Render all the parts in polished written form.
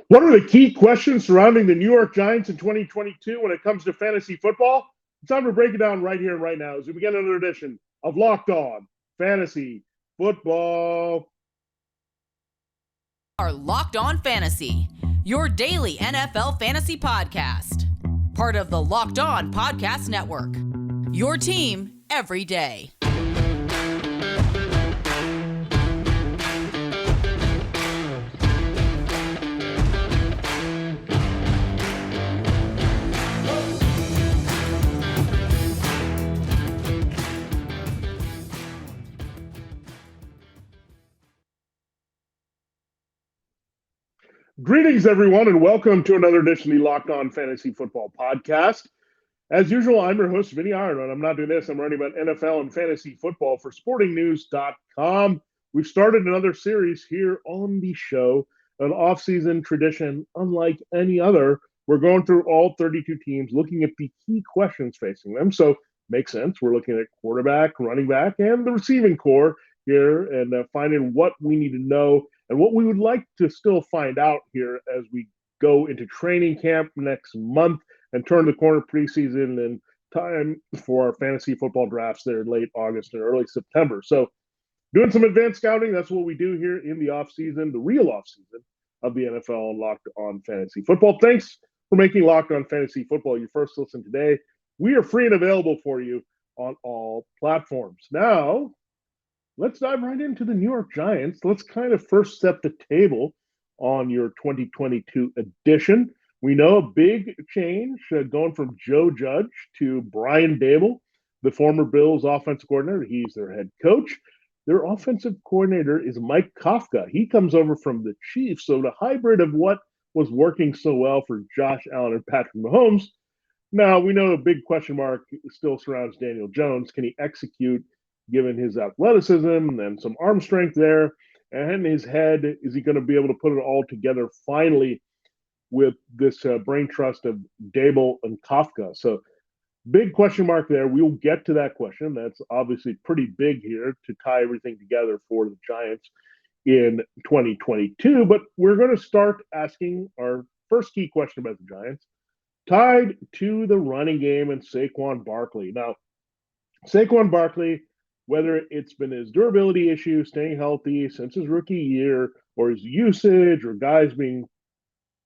What are the key questions surrounding the New York Giants in 2022 when it comes to fantasy football? It's time to break it down right here and right now as we begin another edition of Locked On Fantasy Football. Our Locked On Fantasy, your daily NFL fantasy podcast. Part of the Locked On Podcast Network. Your team every day. Greetings, everyone, and welcome to another edition of the Locked On Fantasy Football Podcast. As usual, I'm your host, Vinnie Iyer, and I'm not doing this. I'm writing about NFL and fantasy football for sportingnews.com. We've started another series here on the show, an off-season tradition unlike any other. We're going through all 32 teams, looking at the key questions facing them. So, makes sense. We're looking at quarterback, running back, and the receiving core here and finding what we need to know and what we would like to still find out here as we go into training camp next month and turn the corner preseason and time for our fantasy football drafts there in late August and early September. So doing some advanced scouting, that's what we do here in the offseason, the real offseason of the NFL and Locked On Fantasy Football. Thanks for making Locked On Fantasy Football your first listen today. We are free and available for you on all platforms. Now, let's dive right into the New York Giants. Let's kind of first set the table on your 2022 edition. We know a big change going from Joe Judge to Brian Daboll, the former Bills offensive coordinator. He's their head coach. Their offensive coordinator is Mike Kafka. He comes over from the Chiefs. So the hybrid of what was working so well for Josh Allen and Patrick Mahomes. Now, we know a big question mark still surrounds Daniel Jones. Can he execute given his athleticism and some arm strength there? And his head, is he going to be able to put it all together finally with this brain trust of Daboll and Kafka? So big question mark there. We'll get to that question. That's obviously pretty big here to tie everything together for the Giants in 2022. But we're going to start asking our first key question about the Giants, tied to the running game and Saquon Barkley. Now, Saquon Barkley, whether it's been his durability issue, staying healthy since his rookie year, or his usage, or guys being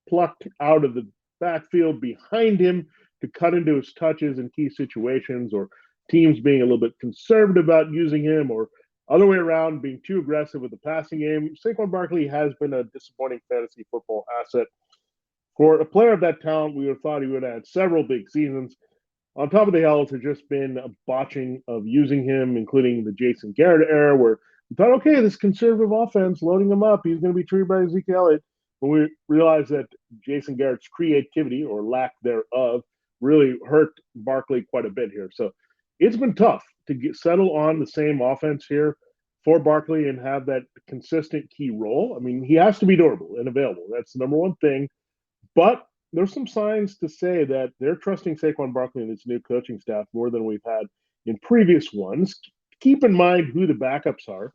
plucked out of the backfield behind him to cut into his touches in key situations, or teams being a little bit conservative about using him, or other way around, being too aggressive with the passing game, Saquon Barkley has been a disappointing fantasy football asset. For a player of that talent, we would have thought he would have had several big seasons. On top of the hills, has just been a botching of using him, including the Jason Garrett era, where we thought, okay, this conservative offense, loading him up, he's going to be treated by Ezekiel Elliott. But we realized that Jason Garrett's creativity, or lack thereof, really hurt Barkley quite a bit here. So it's been tough to settle on the same offense here for Barkley and have that consistent key role. I mean, he has to be durable and available. That's the number one thing. But there's some signs to say that they're trusting Saquon Barkley and his new coaching staff more than we've had in previous ones. Keep in mind who the backups are.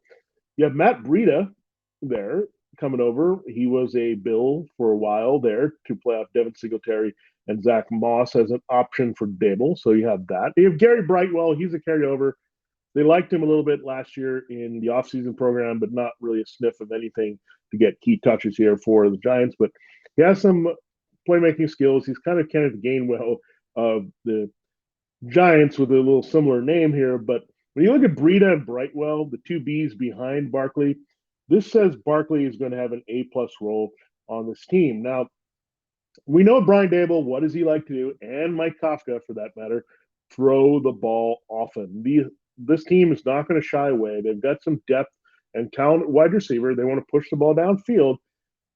You have Matt Breida there coming over. He was a Bill for a while there to play off Devin Singletary and Zach Moss as an option for Daboll. So you have that. You have Gary Brightwell. He's a carryover. They liked him a little bit last year in the offseason program, but not really a sniff of anything to get key touches here for the Giants. But he has some playmaking skills. He's kind of Kenneth Gainwell of the Giants with a little similar name here. But when you look at Breida and Brightwell, the two Bs behind Barkley, this says Barkley is going to have an A-plus role on this team. Now, we know Brian Daboll, what does he like to do, and Mike Kafka, for that matter, throw the ball often. This team is not going to shy away. They've got some depth and talent at wide receiver. They want to push the ball downfield.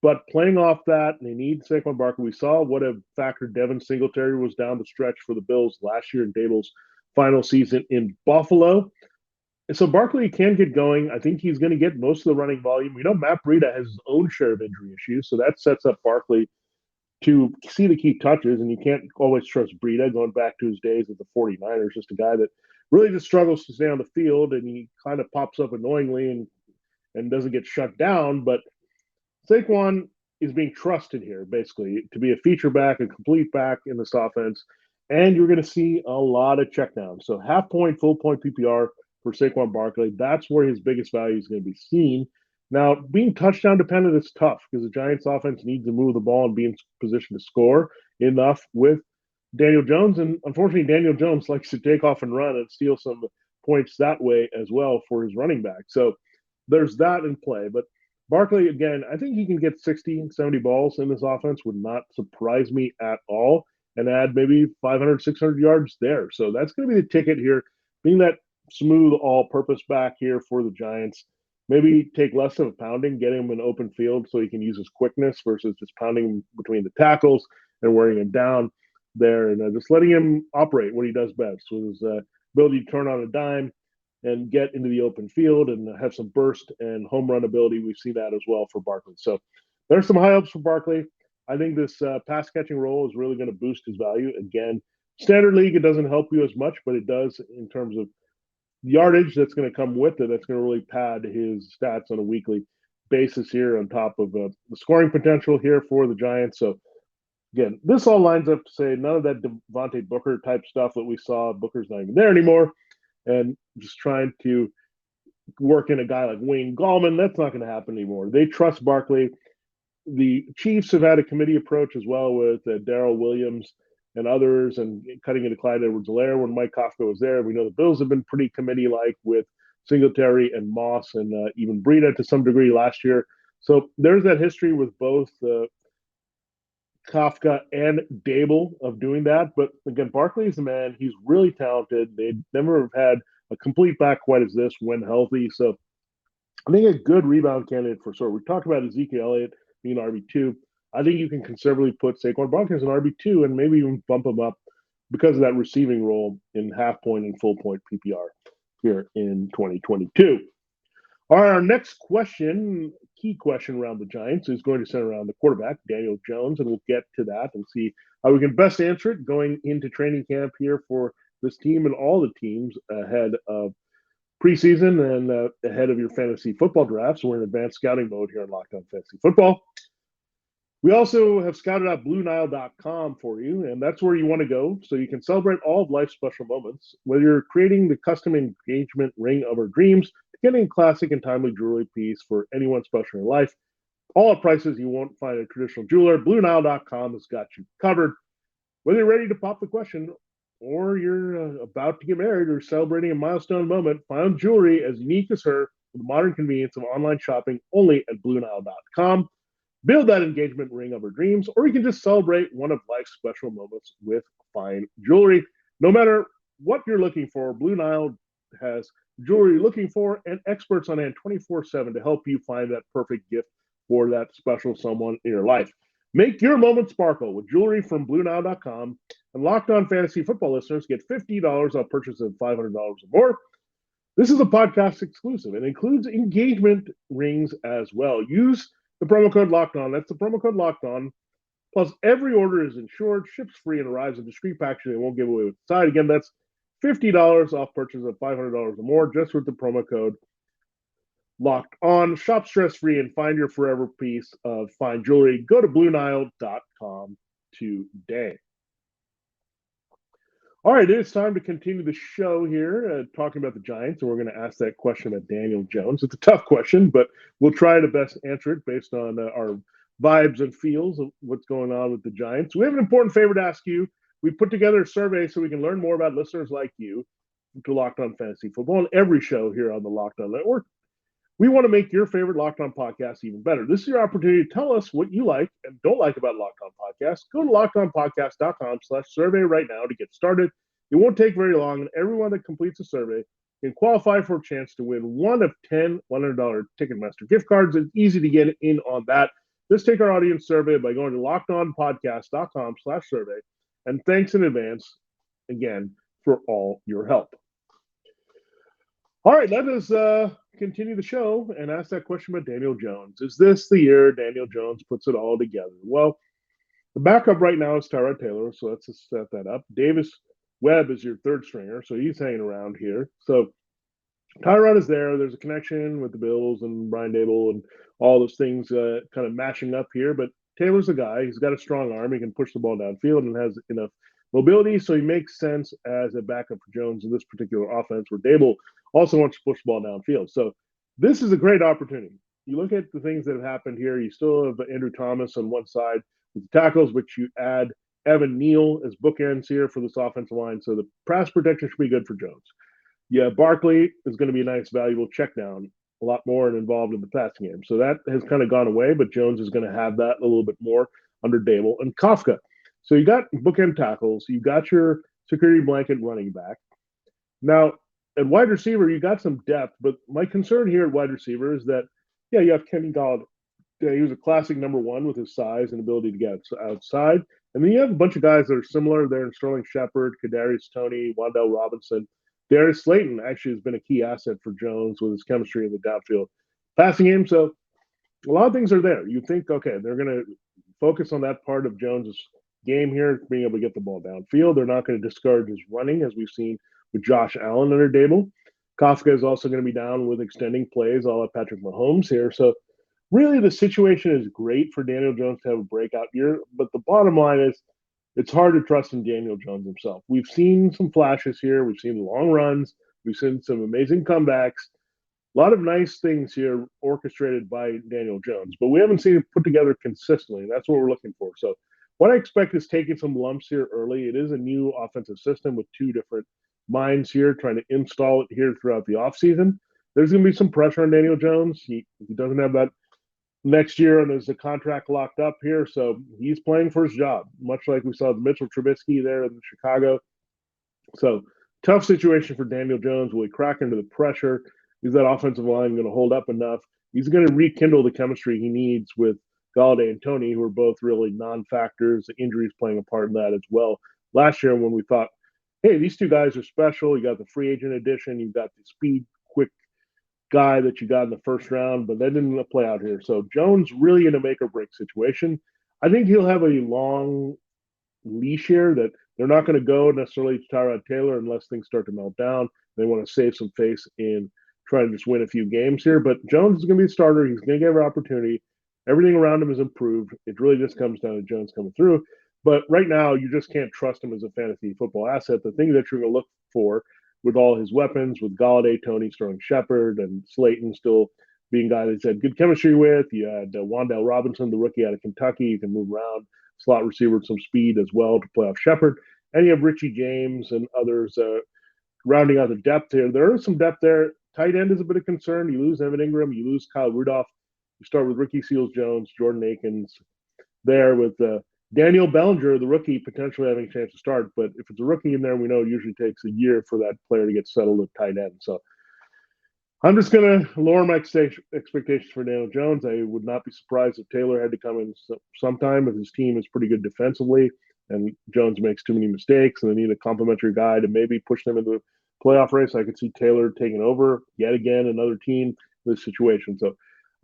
But playing off that, they need Saquon Barkley. We saw what a factor Devin Singletary was down the stretch for the Bills last year in Daboll's final season in Buffalo. And so Barkley can get going. I think he's going to get most of the running volume. We know Matt Breida has his own share of injury issues, so that sets up Barkley to see the key touches, and you can't always trust Breida going back to his days with the 49ers, just a guy that really just struggles to stay on the field, and he kind of pops up annoyingly and doesn't get shut down. But Saquon, is being trusted here, basically, to be a feature back, a complete back in this offense. And you're going to see a lot of checkdowns. So half point, full point PPR for Saquon Barkley. That's where his biggest value is going to be seen. Now, being touchdown dependent is tough because the Giants offense needs to move the ball and be in position to score enough with Daniel Jones. And unfortunately, Daniel Jones likes to take off and run and steal some points that way as well for his running back. So there's that in play. But Barkley, again, I think he can get 60, 70 balls in this offense, would not surprise me at all, and add maybe 500, 600 yards there. So that's going to be the ticket here, being that smooth all-purpose back here for the Giants. Maybe take less of a pounding, get him an open field so he can use his quickness versus just pounding between the tackles and wearing him down there, and just letting him operate what he does best with his ability to turn on a dime and get into the open field and have some burst and home run ability. We've seen that as well for Barkley. So there's some high hopes for Barkley. I think this pass catching role is really going to boost his value. Again, standard league, it doesn't help you as much, but it does in terms of yardage that's going to come with it. That's going to really pad his stats on a weekly basis here on top of the scoring potential here for the Giants. So again, this all lines up to say none of that Devontae Booker type stuff that we saw. Booker's not even there anymore. And just trying to work in a guy like Wayne Gallman, that's not going to happen anymore. They trust Barkley. The Chiefs have had a committee approach as well with Darrell Williams and others, and cutting into Clyde Edwards-Helaire when Mike Kafka was there. We know the Bills have been pretty committee-like with Singletary and Moss and even Breida to some degree last year. So there's that history with both Kafka and Dable of doing that. But again, Barkley is the man. He's really talented. They never have had a complete back quite as this when healthy. So I think a good rebound candidate for sure. We talked about Ezekiel Elliott being RB2. I think you can conservatively put Saquon Barkley as an RB2 and maybe even bump him up because of that receiving role in half point and full point PPR here in 2022. All right, our next question, key question around the Giants, is going to center around the quarterback, Daniel Jones, and we'll get to that and see how we can best answer it going into training camp here for this team and all the teams ahead of preseason and ahead of your fantasy football drafts. So we're in advanced scouting mode here on Locked On Fantasy Football. We also have scouted out BlueNile.com for you, and that's where you want to go so you can celebrate all of life's special moments. Whether you're creating the custom engagement ring of our dreams, getting a classic and timely jewelry piece for anyone special in your life, all at prices you won't find at a traditional jeweler, BlueNile.com has got you covered. Whether you're ready to pop the question or you're about to get married or celebrating a milestone moment, find jewelry as unique as her with the modern convenience of online shopping only at BlueNile.com. Build that engagement ring of her dreams, or you can just celebrate one of life's special moments with fine jewelry. No matter what you're looking for, Blue Nile has jewelry you're looking for and experts on hand 24/7 to help you find that perfect gift for that special someone in your life. Make your moment sparkle with jewelry from BlueNile.com, and Locked On Fantasy Football listeners get $50 off purchase of $500 or more. This is a podcast exclusive and includes engagement rings as well. Use the promo code Locked On. That's the promo code Locked On. Plus, every order is insured, ships free, and arrives in discreet packaging. They won't give away with the side. Again, that's $50 off purchase of $500 or more just with the promo code Locked On. Shop stress-free and find your forever piece of fine jewelry. Go to BlueNile.com today. All right, it's time to continue the show here, talking about the Giants, and we're going to ask that question about Daniel Jones. It's a tough question, but we'll try to best answer it based on our vibes and feels of what's going on with the Giants. We have an important favor to ask you. We put together a survey so we can learn more about listeners like you to Locked On Fantasy Football on every show here on the Locked On Network. We want to make your favorite Locked On podcast even better. This is your opportunity to tell us what you like and don't like about Locked On Podcast. Go to LockedOnPodcast.com/survey right now to get started. It won't take very long, and everyone that completes a survey can qualify for a chance to win one of 10 $100 Ticketmaster gift cards. It's easy to get in on that. Just take our audience survey by going to LockedOnPodcast.com/survey. And thanks in advance, again, for all your help. All right, let us continue the show and ask that question about Daniel Jones. Is this the year Daniel Jones puts it all together? Well, the backup right now is Tyrod Taylor, so let's just set that up. Davis Webb is your third stringer, so he's hanging around here. So Tyrod is there. There's a connection with the Bills and Brian Dable and all those things kind of matching up here. But Taylor's a guy. He's got a strong arm. He can push the ball downfield and has enough mobility. So he makes sense as a backup for Jones in this particular offense where Dable also wants to push the ball downfield. So this is a great opportunity. You look at the things that have happened here. You still have Andrew Thomas on one side with the tackles, which you add Evan Neal as bookends here for this offensive line. So the pass protection should be good for Jones. Yeah, Barkley is going to be a nice, valuable check down, a lot more and involved in the passing game. So that has kind of gone away, but Jones is going to have that a little bit more under Dable and Kafka. So you got bookend tackles, you got your security blanket running back. Now, at wide receiver, you got some depth, but my concern here at wide receiver is that, yeah, you have Kenny Galladay. Yeah, he was a classic number one with his size and ability to get outside. And then you have a bunch of guys that are similar there in Sterling Shepard, Kadarius Toney, Wan'Dale Robinson. Darius Slayton actually has been a key asset for Jones with his chemistry in the downfield passing game. So a lot of things are there. You think, okay, they're going to focus on that part of Jones's game here, being able to get the ball downfield. They're not going to discourage his running, as we've seen with Josh Allen under Dable. Kafka is also going to be down with extending plays, all at Patrick Mahomes here. So really, the situation is great for Daniel Jones to have a breakout year. But the bottom line is, it's hard to trust in Daniel Jones himself. We've seen some flashes here. We've seen long runs. We've seen some amazing comebacks. A lot of nice things here orchestrated by Daniel Jones, but we haven't seen it put together consistently. That's what we're looking for. So what I expect is taking some lumps here early. It is a new offensive system with two different minds here trying to install it here throughout the offseason. There's going to be some pressure on Daniel Jones. He doesn't have that next year, and there's a contract locked up here, so he's playing for his job, much like we saw Mitchell Trubisky there in Chicago. So tough situation for Daniel Jones. Will he crack into the pressure? Is that offensive line going to hold up enough? He's going to rekindle the chemistry he needs with Galladay and Toney, who are both really non-factors. The injuries playing a part in that as well. Last year, when we thought, hey, these two guys are special, you got the free agent addition, you've got the speed, quick guy that you got in the first round, but that didn't play out here. So Jones really in a make or break situation. I think he'll have a long leash here that they're not going to go necessarily to Tyrod Taylor unless things start to melt down. They want to save some face in trying to just win a few games here. But Jones is going to be a starter. He's going to get an opportunity. Everything around him is improved. It really just comes down to Jones coming through. But right now, you just can't trust him as a fantasy football asset. The thing that you're going to look for with all his weapons, with Galladay, Toney, Sterling Shepard, and Slayton still being a guy that had good chemistry with. You had Wan'Dale Robinson, the rookie out of Kentucky. You can move around, slot receiver with some speed as well to play off Shepard. And you have Richie James and others rounding out the depth here. There is some depth there. Tight end is a bit of concern. You lose Evan Ingram. You lose Kyle Rudolph. You start with Ricky Seals-Jones, Jordan Akins there with Daniel Bellinger, the rookie, potentially having a chance to start. But if it's a rookie in there, we know it usually takes a year for that player to get settled at tight end. So I'm just going to lower my expectations for Daniel Jones. I would not be surprised if Taylor had to come in sometime if his team is pretty good defensively and Jones makes too many mistakes and they need a complimentary guy to maybe push them into the playoff race. I could see Taylor taking over yet again, another team in this situation. So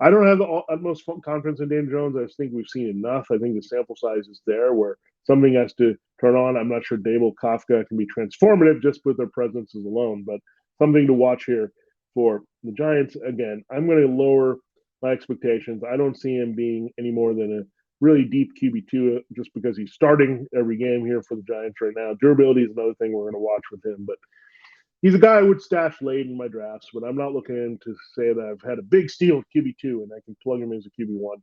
I don't have the utmost confidence in Daniel Jones. I just think we've seen enough. I think the sample size is there where something has to turn on. I'm not sure Dable, Kafka can be transformative just with their presences alone, but something to watch here for the Giants. Again, I'm going to lower my expectations. I don't see him being any more than a really deep QB2 just because he's starting every game here for the Giants right now. Durability is another thing we're going to watch with him, but he's a guy I would stash late in my drafts, but I'm not looking in to say that I've had a big steal at QB2 and I can plug him as a QB1.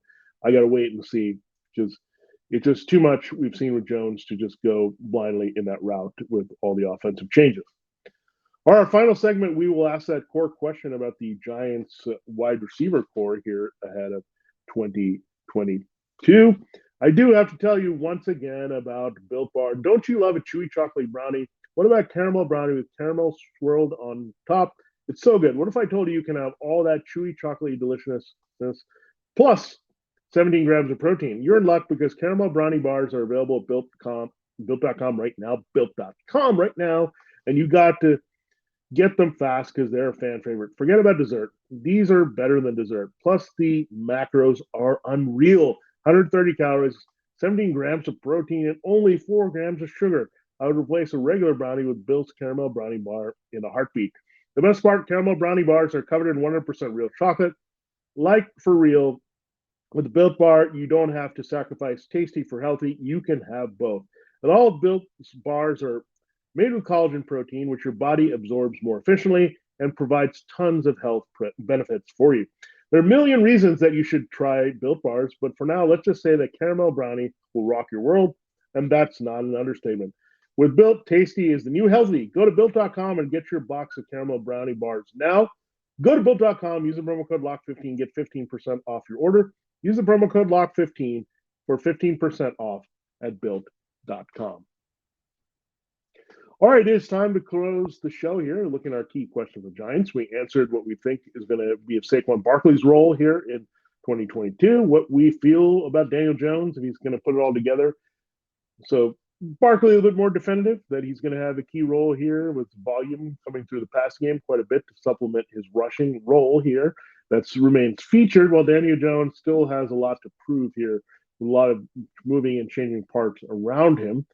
I got to wait and see because it's just too much we've seen with Jones to just go blindly in that route with all the offensive changes. All right, our final segment, we will ask that core question about the Giants wide receiver core here ahead of 2022. I do have to tell you once again about Built Bar. Don't you love a chewy chocolate brownie? What about caramel brownie with caramel swirled on top? It's so good. What if I told you you can have all that chewy chocolatey deliciousness plus 17 grams of protein? You're in luck because caramel brownie bars are available at built.com right now, built.com right now, and you got to get them fast because they're a fan favorite. Forget about dessert. These are better than dessert. Plus, the macros are unreal. 130 calories, 17 grams of protein, and only 4 grams of sugar. I would replace a regular brownie with Built's caramel brownie bar in a heartbeat. The best part, caramel brownie bars are covered in 100% real chocolate, like for real. With the Built Bar, you don't have to sacrifice tasty for healthy. You can have both. And all Built bars are made with collagen protein, which your body absorbs more efficiently and provides tons of health benefits for you. There are a million reasons that you should try Built Bars, but for now, let's just say that caramel brownie will rock your world, and that's not an understatement. With Built, tasty is the new healthy. Go to Built.com and get your box of caramel brownie bars now. Go to Built.com, use the promo code LOCK15, get 15% off your order. Use the promo code LOCK15 for 15% off at Built.com. All right, it is time to close the show here. Looking at our key question of the Giants, we answered what we think is going to be of Saquon Barkley's role here in 2022, what we feel about Daniel Jones, if he's going to put it all together. So Barkley a little bit more definitive that he's going to have a key role here with volume coming through the pass game quite a bit to supplement his rushing role here. That remains featured, while Daniel Jones still has a lot to prove here, a lot of moving and changing parts around him.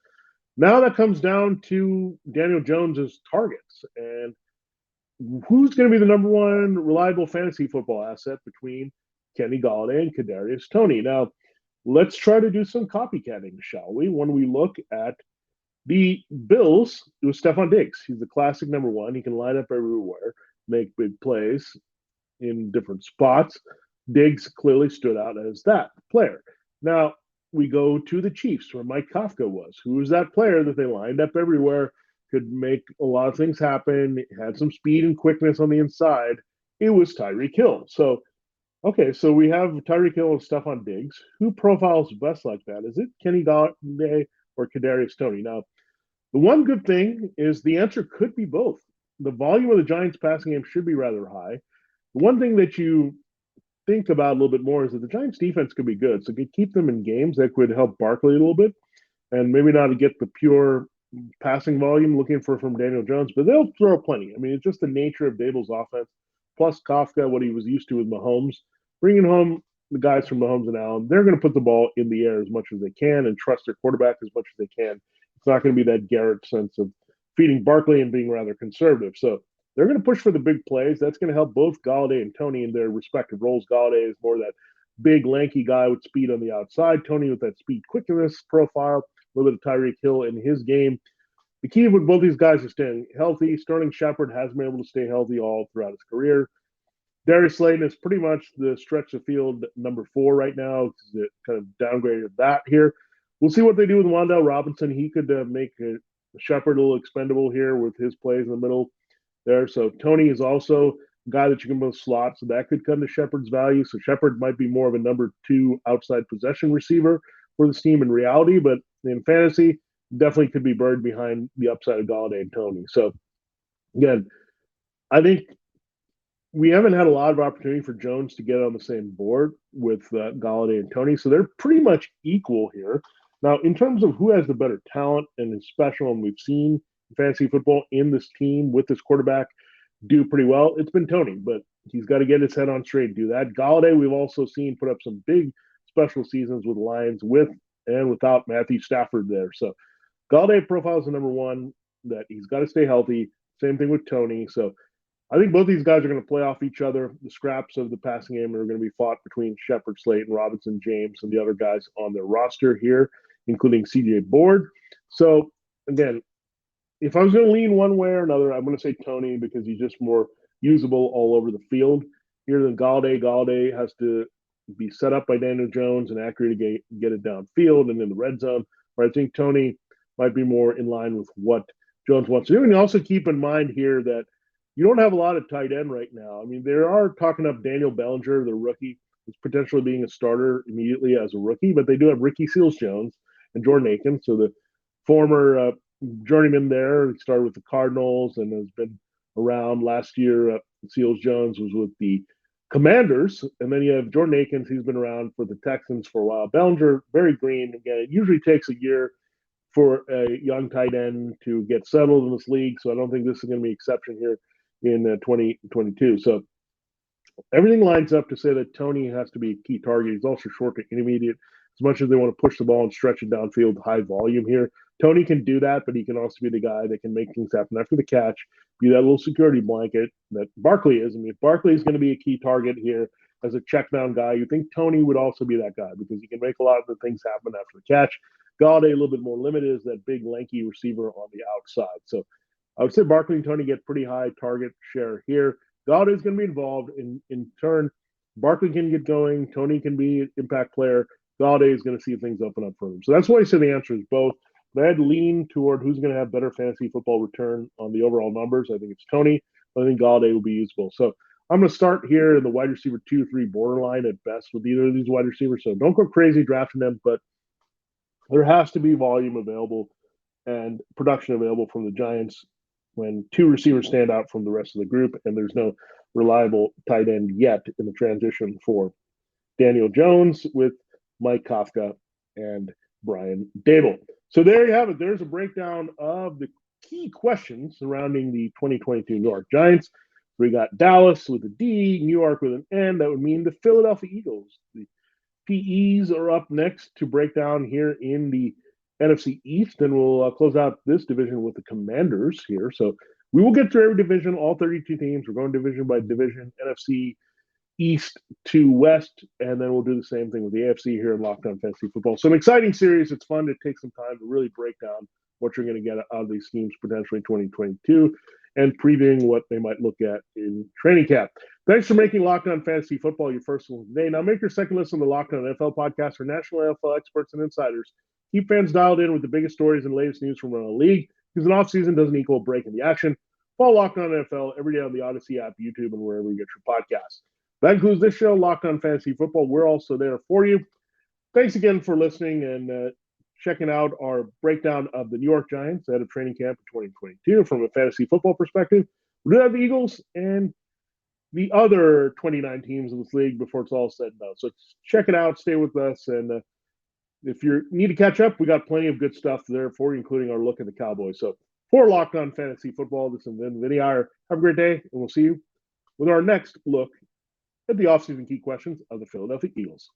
Now that comes down to Daniel Jones's targets and who's going to be the number one reliable fantasy football asset between Kenny Golladay and Kadarius Toney. Now, let's try to do some copycatting, shall we? When we look at the Bills, it was Stephon Diggs. He's the classic number one. He can line up everywhere, make big plays in different spots. Diggs clearly stood out as that player. Now, we go to the Chiefs, where Mike Kafka was. Who was that player that they lined up everywhere, could make a lot of things happen, had some speed and quickness on the inside? It was Tyreek Hill. So, okay, so we have Tyreek Hill and Stephon Diggs. Who profiles best like that? Is it Kenny Golladay or Kadarius Toney? Now, the one good thing is the answer could be both. The volume of the Giants' passing game should be rather high. The one thing that you think about a little bit more is that the Giants defense could be good. So could keep them in games that could help Barkley a little bit and maybe not to get the pure passing volume looking for from Daniel Jones, but they'll throw plenty. I mean, it's just the nature of Dable's offense, plus Kafka, what he was used to with Mahomes, bringing home the guys from Mahomes and Allen. They're going to put the ball in the air as much as they can and trust their quarterback as much as they can. It's not going to be that Garrett sense of feeding Barkley and being rather conservative. So they're going to push for the big plays. That's going to help both Golladay and Toney in their respective roles. Golladay is more that big, lanky guy with speed on the outside. Toney with that speed quickness profile, a little bit of Tyreek Hill in his game. The key with both these guys is staying healthy. Sterling Shepard has been able to stay healthy all throughout his career. Darius Slayton is pretty much the stretch of field number 4 right now. It's kind of downgraded that here. We'll see what they do with Wan'Dale Robinson. He could make Shepard a little expendable here with his plays in the middle there. So Toney is also a guy that you can move slot, so that could come to Shepard's value. So Shepard might be more of a number 2 outside possession receiver for this team in reality, but in fantasy, definitely could be buried behind the upside of Golladay and Toney. So again, I think we haven't had a lot of opportunity for Jones to get on the same board with Golladay and Toney, so they're pretty much equal here. Now, in terms of who has the better talent and is special, and we've seen fantasy football in this team with this quarterback do pretty well, it's been Toney, but he's got to get his head on straight and do that. Golladay, we've also seen put up some big special seasons with Lions with and without Matthew Stafford there. So Golladay profiles the number 1, that he's got to stay healthy. Same thing with Toney. So I think both these guys are going to play off each other. The scraps of the passing game are going to be fought between Shepard, Slayton, Robinson, James, and the other guys on their roster here, including C.J. Board. So, again, if I was going to lean one way or another, I'm going to say Toney because he's just more usable all over the field here than Golladay. Golladay has to be set up by Daniel Jones and accurate to get it downfield and in the red zone. But I think Toney might be more in line with what Jones wants to do. And you also keep in mind here that you don't have a lot of tight end right now. I mean, they are talking up Daniel Bellinger, the rookie, is potentially being a starter immediately as a rookie, but they do have Ricky Seals-Jones and Jordan Akins. So the former journeyman there, he started with the Cardinals and has been around. Last year, Seals-Jones was with the Commanders. And then you have Jordan Akins. He's been around for the Texans for a while. Bellinger, very green. Again, it usually takes a year for a young tight end to get settled in this league. So I don't think this is going to be an exception here in 2022. So everything lines up to say that Toney has to be a key target. He's also short to intermediate. As much as they want to push the ball and stretch it downfield, high volume here, Tony can do that, but he can also be the guy that can make things happen after the catch, be that little security blanket that Barkley is. I mean, if Barkley is going to be a key target here as a check down guy, you think Tony would also be that guy because he can make a lot of the things happen after the catch. Galladay, a little bit more limited, is that big, lanky receiver on the outside. So I would say Barkley and Tony get pretty high target share here. Galladay is going to be involved. In turn, Barkley can get going. Tony can be an impact player. Galladay is going to see things open up for him. So that's why I say the answer is both. But I'd lean toward who's going to have better fantasy football return on the overall numbers. I think it's Tony. But I think Galladay will be usable. So I'm going to start here in the wide receiver 2-3 borderline at best with either of these wide receivers. So don't go crazy drafting them, but there has to be volume available and production available from the Giants when two receivers stand out from the rest of the group, and there's no reliable tight end yet in the transition for Daniel Jones with Mike Kafka and Brian Dable. So there you have it. There's a breakdown of the key questions surrounding the 2022 New York Giants. We got Dallas with a D, New York with an N. That would mean the Philadelphia Eagles. The PEs are up next to break down here in the NFC East, and we'll close out this division with the Commanders here. So we will get through every division, all 32 teams. We're going division by division, NFC East to West, and then we'll do the same thing with the AFC here in Locked On Fantasy Football. So an exciting series. It's fun to take some time to really break down what you're going to get out of these teams potentially 2022 and previewing what they might look at in training camp. Thanks for making Locked On Fantasy Football your first one today. Now make your second listen to the Locked On NFL podcast for national NFL experts and insiders. Keep fans dialed in with the biggest stories and latest news from around the league, because an offseason doesn't equal a break in the action. Follow Locked On NFL every day on the Odyssey app, YouTube, and wherever you get your podcasts. That includes this show, Locked On Fantasy Football. We're also there for you. Thanks again for listening and checking out our breakdown of the New York Giants ahead of training camp in 2022 from a fantasy football perspective. We do have the Eagles and the other 29 teams in this league before it's all said and done. So check it out. Stay with us. And if you need to catch up, we got plenty of good stuff there for you, including our look at the Cowboys. So for Locked On Fantasy Football, this is Vinnie Iyer. Have a great day, and we'll see you with our next look at the offseason key questions of the Philadelphia Eagles.